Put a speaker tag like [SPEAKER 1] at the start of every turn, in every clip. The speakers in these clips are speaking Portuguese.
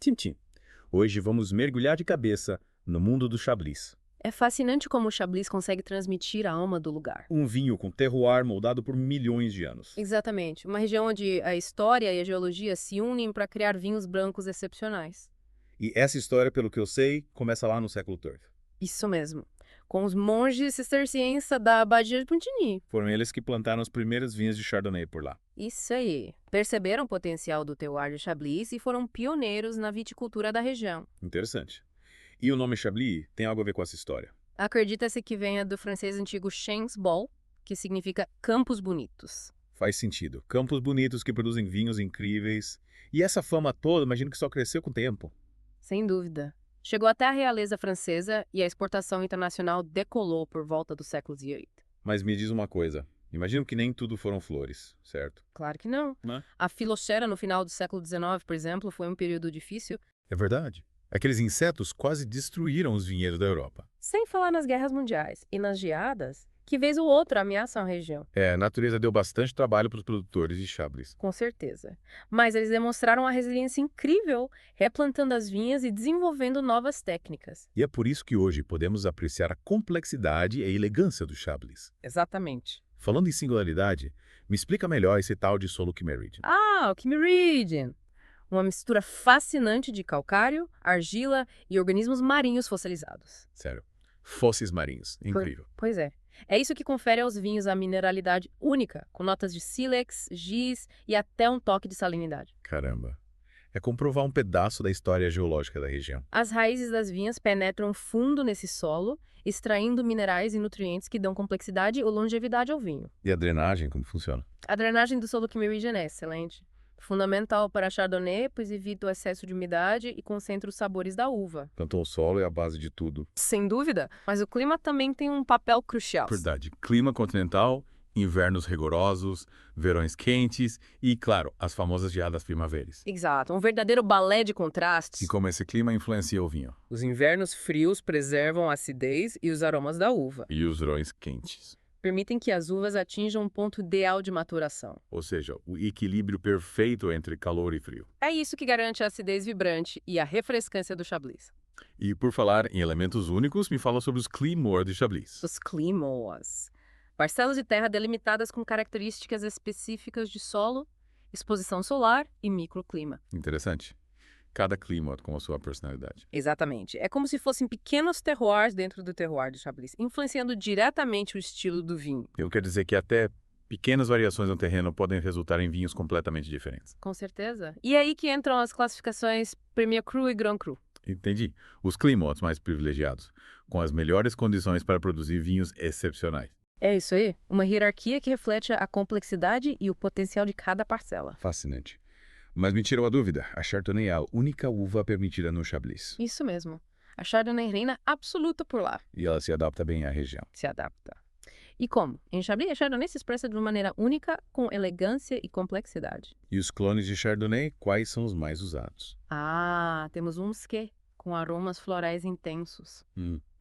[SPEAKER 1] Tim Tim, hoje vamos mergulhar de cabeça no mundo do Chablis.
[SPEAKER 2] É fascinante como o Chablis consegue transmitir a alma do lugar.
[SPEAKER 1] Um vinho com terroir moldado por milhões de anos.
[SPEAKER 2] Exatamente, uma região onde a história e a geologia se unem para criar vinhos brancos excepcionais.
[SPEAKER 1] E essa história, pelo que eu sei, começa lá no século XIII.
[SPEAKER 2] Isso mesmo, com os monges cistercienses da Abadia de Pontigny.
[SPEAKER 1] Foram eles que plantaram as primeiras vinhas de Chardonnay por lá.
[SPEAKER 2] Isso aí. Perceberam o potencial do terroir de Chablis e foram pioneiros na viticultura da região.
[SPEAKER 1] Interessante. E o nome Chablis tem algo a ver com essa história.
[SPEAKER 2] Acredita-se que venha do francês antigo Champs Bol, que significa campos bonitos.
[SPEAKER 1] Faz sentido. Campos bonitos que produzem vinhos incríveis. E essa fama toda, imagino que só cresceu com o tempo.
[SPEAKER 2] Sem dúvida. Chegou até a realeza francesa e a exportação internacional decolou por volta do século XVIII.
[SPEAKER 1] Mas me diz uma coisa. Imagino que nem tudo foram flores, certo?
[SPEAKER 2] Claro que não.
[SPEAKER 1] Né?
[SPEAKER 2] A filoxera no final do século XIX, por exemplo, foi um período difícil,
[SPEAKER 1] É verdade. Aqueles insetos quase destruíram os vinhedos da Europa.
[SPEAKER 2] sem falar nas guerras mundiais e nas geadas, que vez ou outra ameaçam a região.
[SPEAKER 1] A natureza deu bastante trabalho para os produtores de Chablis.
[SPEAKER 2] Com certeza. Mas eles demonstraram uma resiliência incrível, replantando as vinhas e desenvolvendo novas técnicas.
[SPEAKER 1] E é por isso que hoje podemos apreciar a complexidade e a elegância do Chablis.
[SPEAKER 2] Exatamente.
[SPEAKER 1] Falando em singularidade, me explica melhor esse tal de solo Kimmeridge.
[SPEAKER 2] Ah, o Kimmeridgian! Uma mistura fascinante de calcário, argila e organismos marinhos fossilizados.
[SPEAKER 1] Sério. Fósseis marinhos. Incrível.
[SPEAKER 2] Pois é. É isso que confere aos vinhos a mineralidade única, com notas de sílex, giz e até um toque de salinidade.
[SPEAKER 1] Caramba. É comprovar um pedaço da história geológica da região.
[SPEAKER 2] As raízes das vinhas penetram fundo nesse solo, extraindo minerais e nutrientes que dão complexidade ou longevidade ao vinho.
[SPEAKER 1] E a drenagem, como funciona?
[SPEAKER 2] A drenagem do solo Kimmeridgian é excelente. Fundamental para Chardonnay, pois evita o excesso de umidade e concentra os sabores da uva.
[SPEAKER 1] Então o solo é a base de tudo.
[SPEAKER 2] Sem dúvida, mas o clima também tem um papel crucial.
[SPEAKER 1] Verdade. Clima continental, invernos rigorosos, verões quentes e, claro, as famosas geadas primaveras.
[SPEAKER 2] Exato, um verdadeiro balé de contrastes.
[SPEAKER 1] E como esse clima influencia o vinho.
[SPEAKER 2] Os invernos frios preservam a acidez e os aromas da uva.
[SPEAKER 1] E os verões quentes.
[SPEAKER 2] Permitem que as uvas atinjam um ponto ideal de maturação.
[SPEAKER 1] Ou seja, o equilíbrio perfeito entre calor e frio.
[SPEAKER 2] É isso que garante a acidez vibrante e a refrescância do Chablis.
[SPEAKER 1] E por falar em elementos únicos, me fala sobre os Climor de Chablis.
[SPEAKER 2] Os climos. Parcelas de terra delimitadas com características específicas de solo, exposição solar e microclima.
[SPEAKER 1] Interessante. Cada Climor com a sua personalidade.
[SPEAKER 2] Exatamente. É como se fossem pequenos terroirs dentro do terroir de Chablis, influenciando diretamente o estilo do vinho.
[SPEAKER 1] Eu quero dizer que até pequenas variações no terreno podem resultar em vinhos completamente diferentes.
[SPEAKER 2] Com certeza. E é aí que entram as classificações Premier Cru e Grand Cru.
[SPEAKER 1] Entendi. Os Climors mais privilegiados, com as melhores condições para produzir vinhos excepcionais.
[SPEAKER 2] É isso aí. Uma hierarquia que reflete a complexidade e o potencial de cada parcela.
[SPEAKER 1] Fascinante. Mas me tira uma dúvida, a Chardonnay é a única uva permitida no Chablis.
[SPEAKER 2] Isso mesmo. A Chardonnay reina absoluta por lá.
[SPEAKER 1] E ela se adapta bem à região.
[SPEAKER 2] Se adapta. E como? Em Chablis, a Chardonnay se expressa de uma maneira única, com elegância e complexidade.
[SPEAKER 1] E os clones de Chardonnay, quais são os mais usados?
[SPEAKER 2] Ah, temos um musquet, com aromas florais intensos.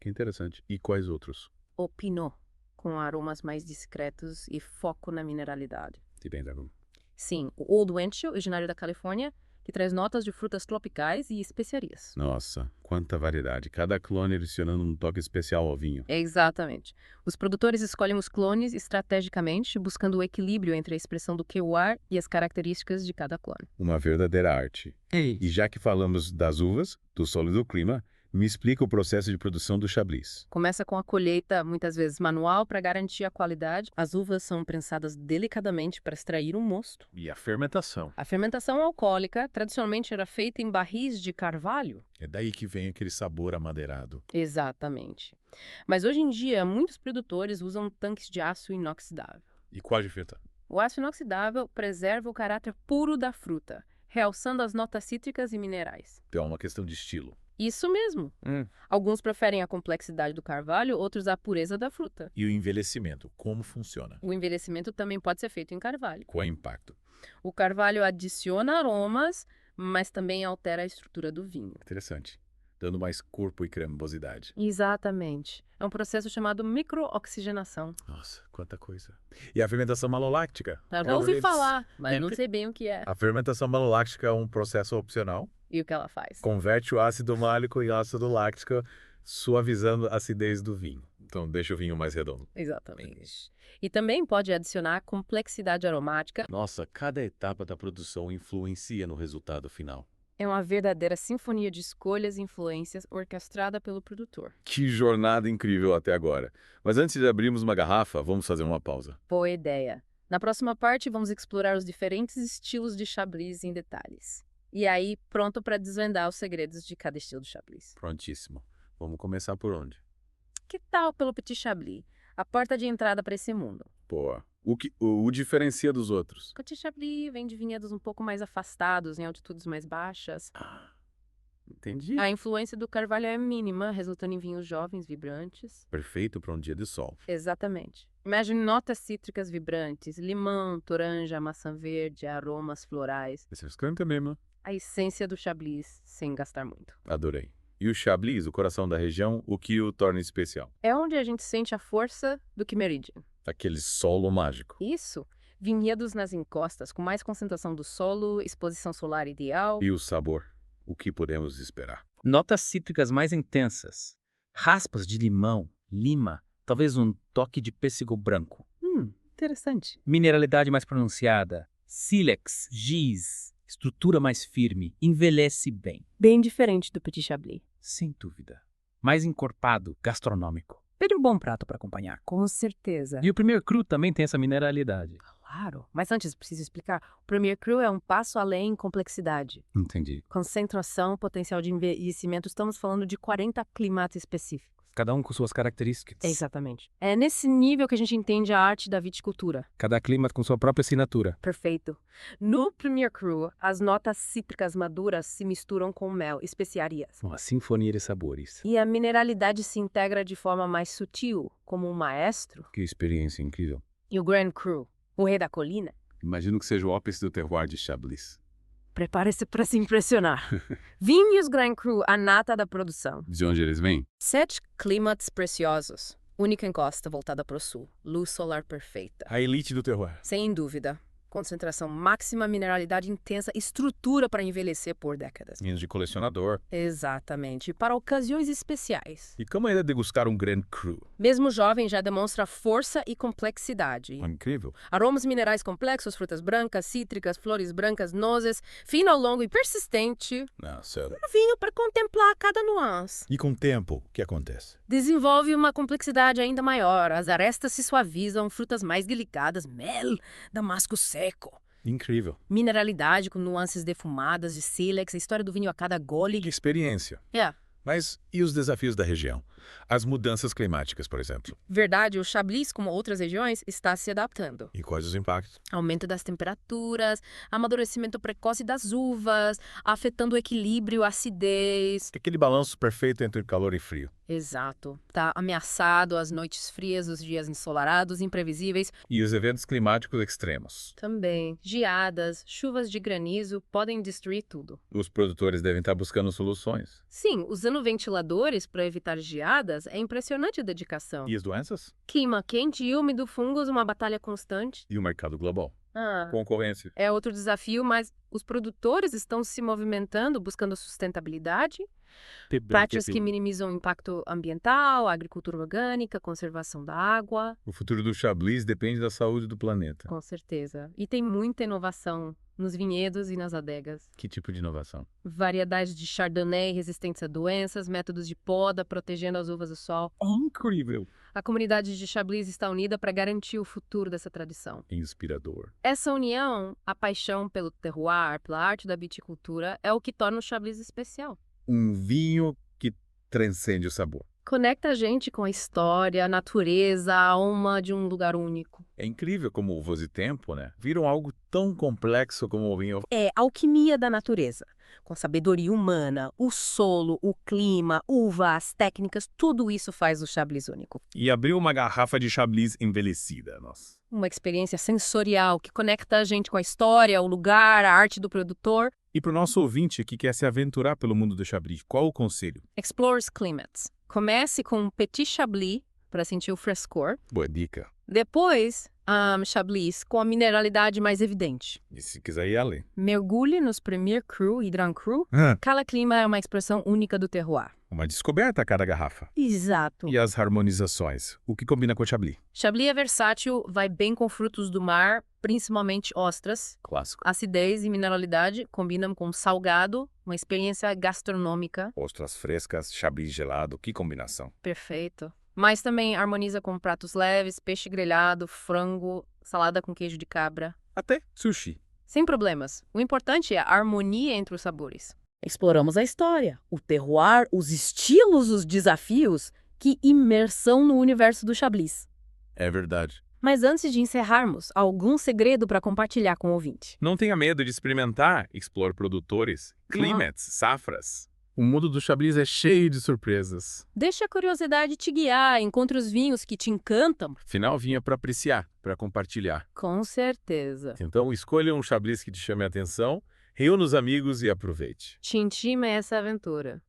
[SPEAKER 1] Que interessante. E quais outros?
[SPEAKER 2] O Pinot, com aromas mais discretos e foco na mineralidade.
[SPEAKER 1] Se bem, Dago.
[SPEAKER 2] Sim, o Old Winchell, originário da Califórnia, que traz notas de frutas tropicais e especiarias.
[SPEAKER 1] Nossa, quanta variedade. Cada clone adicionando um toque especial ao vinho.
[SPEAKER 2] Exatamente. Os produtores escolhem os clones estrategicamente, buscando o equilíbrio entre a expressão do terroir e as características de cada clone.
[SPEAKER 1] Uma verdadeira arte. E já que falamos das uvas, do solo e do clima, me explica o processo de produção do Chablis.
[SPEAKER 2] Começa com a colheita, muitas vezes manual, para garantir a qualidade. As uvas são prensadas delicadamente para extrair um mosto.
[SPEAKER 1] E a fermentação?
[SPEAKER 2] A fermentação alcoólica tradicionalmente era feita em barris de carvalho.
[SPEAKER 1] É daí que vem aquele sabor amadeirado.
[SPEAKER 2] Exatamente. Mas hoje em dia, muitos produtores usam tanques de aço inoxidável.
[SPEAKER 1] E qual a diferença?
[SPEAKER 2] O aço inoxidável preserva o caráter puro da fruta, realçando as notas cítricas e minerais.
[SPEAKER 1] Então é uma questão de estilo.
[SPEAKER 2] Isso mesmo. Alguns preferem a complexidade do carvalho, outros a pureza da fruta.
[SPEAKER 1] E o envelhecimento, como funciona?
[SPEAKER 2] O envelhecimento também pode ser feito em carvalho.
[SPEAKER 1] Qual é o impacto?
[SPEAKER 2] O carvalho adiciona aromas, mas também altera a estrutura do vinho.
[SPEAKER 1] Interessante. Dando mais corpo e cremosidade.
[SPEAKER 2] Exatamente. É um processo chamado microoxigenação.
[SPEAKER 1] Nossa, quanta coisa. E a fermentação maloláctica?
[SPEAKER 2] Eu já ouvi falar, mas não sei bem o que é.
[SPEAKER 1] A fermentação maloláctica é um processo opcional?
[SPEAKER 2] E o que ela faz?
[SPEAKER 1] Converte o ácido málico em ácido láctico, suavizando a acidez do vinho. Então, deixa o vinho mais redondo.
[SPEAKER 2] Exatamente. E também pode adicionar complexidade aromática.
[SPEAKER 1] Nossa, cada etapa da produção influencia no resultado final.
[SPEAKER 2] É uma verdadeira sinfonia de escolhas e influências orquestrada pelo produtor.
[SPEAKER 1] Que jornada incrível até agora. Mas antes de abrirmos uma garrafa, vamos fazer uma pausa.
[SPEAKER 2] Boa ideia. Na próxima parte, vamos explorar os diferentes estilos de Chablis em detalhes. E aí, pronto para desvendar os segredos de cada estilo de Chablis.
[SPEAKER 1] Prontíssimo. Vamos começar por onde?
[SPEAKER 2] Que tal pelo Petit Chablis? A porta de entrada para esse mundo.
[SPEAKER 1] Pô, o diferencia dos outros?
[SPEAKER 2] O Petit Chablis vem de vinhedos um pouco mais afastados, em altitudes mais baixas.
[SPEAKER 1] Entendi.
[SPEAKER 2] A influência do carvalho é mínima, resultando em vinhos jovens, vibrantes.
[SPEAKER 1] Perfeito para um dia de sol.
[SPEAKER 2] Exatamente. Imagine notas cítricas vibrantes, limão, toranja, maçã verde, aromas florais.
[SPEAKER 1] Esse canta mesmo.
[SPEAKER 2] A essência do Chablis, sem gastar muito.
[SPEAKER 1] Adorei. E o Chablis, o coração da região, o que o torna especial?
[SPEAKER 2] É onde a gente sente a força do Quiméridien.
[SPEAKER 1] Aquele solo mágico.
[SPEAKER 2] Isso. Vinhedos nas encostas, com mais concentração do solo, exposição solar ideal.
[SPEAKER 1] E o sabor, o que podemos esperar?
[SPEAKER 3] Notas cítricas mais intensas. Raspas de limão, lima, talvez um toque de pêssego branco.
[SPEAKER 2] Interessante.
[SPEAKER 3] Mineralidade mais pronunciada. Sílex, giz, estrutura mais firme, envelhece bem.
[SPEAKER 2] Bem diferente do Petit Chablis.
[SPEAKER 3] Sem dúvida. Mais encorpado, gastronômico. Pede um bom prato para acompanhar.
[SPEAKER 2] Com certeza.
[SPEAKER 3] E o Premier Cru também tem essa mineralidade.
[SPEAKER 2] Claro. Mas antes, preciso explicar. O Premier Cru é um passo além em complexidade.
[SPEAKER 3] Entendi.
[SPEAKER 2] Concentração, potencial de envelhecimento. Estamos falando de 40 climates específicos.
[SPEAKER 3] Cada um com suas características.
[SPEAKER 2] Exatamente. É nesse nível que a gente entende a arte da viticultura.
[SPEAKER 3] Cada clima com sua própria assinatura.
[SPEAKER 2] Perfeito. No Premier Cru, as notas cítricas maduras se misturam com mel, especiarias.
[SPEAKER 3] Uma sinfonia de sabores.
[SPEAKER 2] E a mineralidade se integra de forma mais sutil, como um maestro.
[SPEAKER 1] Que experiência incrível.
[SPEAKER 2] E o Grand Cru, o rei da colina,
[SPEAKER 1] Imagino que seja o ópice do terroir de Chablis.
[SPEAKER 2] prepare-se para se impressionar. Vinhos Grand Cru, a nata da produção.
[SPEAKER 1] De onde eles vêm?
[SPEAKER 2] 7 climates preciosos. Única encosta voltada para o sul. Luz solar perfeita.
[SPEAKER 1] A elite do terroir.
[SPEAKER 2] Sem dúvida. Concentração máxima, mineralidade intensa, estrutura para envelhecer por décadas.
[SPEAKER 1] Vinhos de colecionador.
[SPEAKER 2] Exatamente. Para ocasiões especiais.
[SPEAKER 1] E como é degustar um Grand Cru?
[SPEAKER 2] Mesmo jovem já demonstra força e complexidade.
[SPEAKER 1] Incrível.
[SPEAKER 2] Aromas minerais complexos, frutas brancas, cítricas, flores brancas, nozes, fino ao longo e persistente.
[SPEAKER 1] Não, sério.
[SPEAKER 2] Vinho para contemplar cada nuance.
[SPEAKER 1] E com o tempo, o que acontece?
[SPEAKER 2] Desenvolve uma complexidade ainda maior. As arestas se suavizam, frutas mais delicadas, mel, damasco seco.
[SPEAKER 1] Incrível.
[SPEAKER 2] Mineralidade com nuances defumadas de sílex, a história do vinho a cada gole.
[SPEAKER 1] Que experiência. Mas e os desafios da região? As mudanças climáticas, por exemplo.
[SPEAKER 2] Verdade, o Chablis, como outras regiões, está se adaptando.
[SPEAKER 1] E quais os impactos?
[SPEAKER 2] Aumento das temperaturas, amadurecimento precoce das uvas, afetando o equilíbrio, a acidez.
[SPEAKER 1] Aquele balanço perfeito entre calor e frio.
[SPEAKER 2] Exato. Está ameaçado as noites frias, os dias ensolarados, imprevisíveis.
[SPEAKER 1] E os eventos climáticos extremos.
[SPEAKER 2] Também. Geadas, chuvas de granizo podem destruir tudo.
[SPEAKER 1] Os produtores devem estar buscando soluções.
[SPEAKER 2] Sim, usando ventiladores para evitar geadas é impressionante a dedicação.
[SPEAKER 1] E as doenças?
[SPEAKER 2] Clima quente e úmido, fungos, uma batalha constante.
[SPEAKER 1] E o mercado global? Concorrência.
[SPEAKER 2] É outro desafio, mas os produtores estão se movimentando, buscando sustentabilidade, práticas que minimizam o impacto ambiental, agricultura orgânica, conservação da água.
[SPEAKER 1] O futuro do Chablis depende da saúde do planeta.
[SPEAKER 2] Com certeza. E tem muita inovação nos vinhedos e nas adegas.
[SPEAKER 1] Que tipo de inovação?
[SPEAKER 2] Variedades de Chardonnay resistentes a doenças, métodos de poda protegendo as uvas do sol.
[SPEAKER 1] Incrível.
[SPEAKER 2] A comunidade de Chablis está unida para garantir o futuro dessa tradição.
[SPEAKER 1] Inspirador.
[SPEAKER 2] Essa união, a paixão pelo terroir, pela arte da viticultura, é o que torna o Chablis especial.
[SPEAKER 1] Um vinho que transcende o sabor.
[SPEAKER 2] Conecta a gente com a história, a natureza, a alma de um lugar único.
[SPEAKER 1] É incrível como uvas e tempo, né? Viram algo tão complexo como o vinho.
[SPEAKER 2] É alquimia da natureza. Com sabedoria humana, o solo, o clima, uva, as técnicas, tudo isso faz o Chablis único.
[SPEAKER 1] E abriu uma garrafa de Chablis envelhecida, nossa.
[SPEAKER 2] Uma experiência sensorial que conecta a gente com a história, o lugar, a arte do produtor.
[SPEAKER 1] E para o nosso ouvinte que quer se aventurar pelo mundo do Chablis, qual o conselho?
[SPEAKER 2] Explores climates. Comece com um Petit Chablis para sentir o frescor.
[SPEAKER 1] Boa dica.
[SPEAKER 2] Depois, Chablis, com a mineralidade mais evidente.
[SPEAKER 1] E se quiser ir além?
[SPEAKER 2] Mergulhe nos Premier Cru e Grand Cru. Cada clima é uma expressão única do terroir.
[SPEAKER 1] Uma descoberta a cada garrafa.
[SPEAKER 2] Exato.
[SPEAKER 1] E as harmonizações? O que combina com o Chablis?
[SPEAKER 2] Chablis é versátil, vai bem com frutos do mar, principalmente ostras.
[SPEAKER 1] Clássico.
[SPEAKER 2] Acidez e mineralidade combinam com salgado, uma experiência gastronômica.
[SPEAKER 1] Ostras frescas, Chablis gelado, que combinação.
[SPEAKER 2] Perfeito. Mas também harmoniza com pratos leves, peixe grelhado, frango, salada com queijo de cabra.
[SPEAKER 1] Até sushi.
[SPEAKER 2] Sem problemas. O importante é a harmonia entre os sabores.
[SPEAKER 4] Exploramos a história, o terroir, os estilos, os desafios. Que imersão no universo do Chablis.
[SPEAKER 1] É verdade.
[SPEAKER 2] Mas antes de encerrarmos, algum segredo para compartilhar com o ouvinte?
[SPEAKER 1] Não tenha medo de experimentar. Explore produtores, climates, safras. O mundo do Chablis é cheio de surpresas.
[SPEAKER 2] Deixa a curiosidade te guiar, encontre os vinhos que te encantam.
[SPEAKER 1] Afinal, vinha para apreciar, para compartilhar.
[SPEAKER 2] Com certeza.
[SPEAKER 1] Então, escolha um Chablis que te chame a atenção, reúna os amigos e aproveite.
[SPEAKER 2] Te intima essa aventura.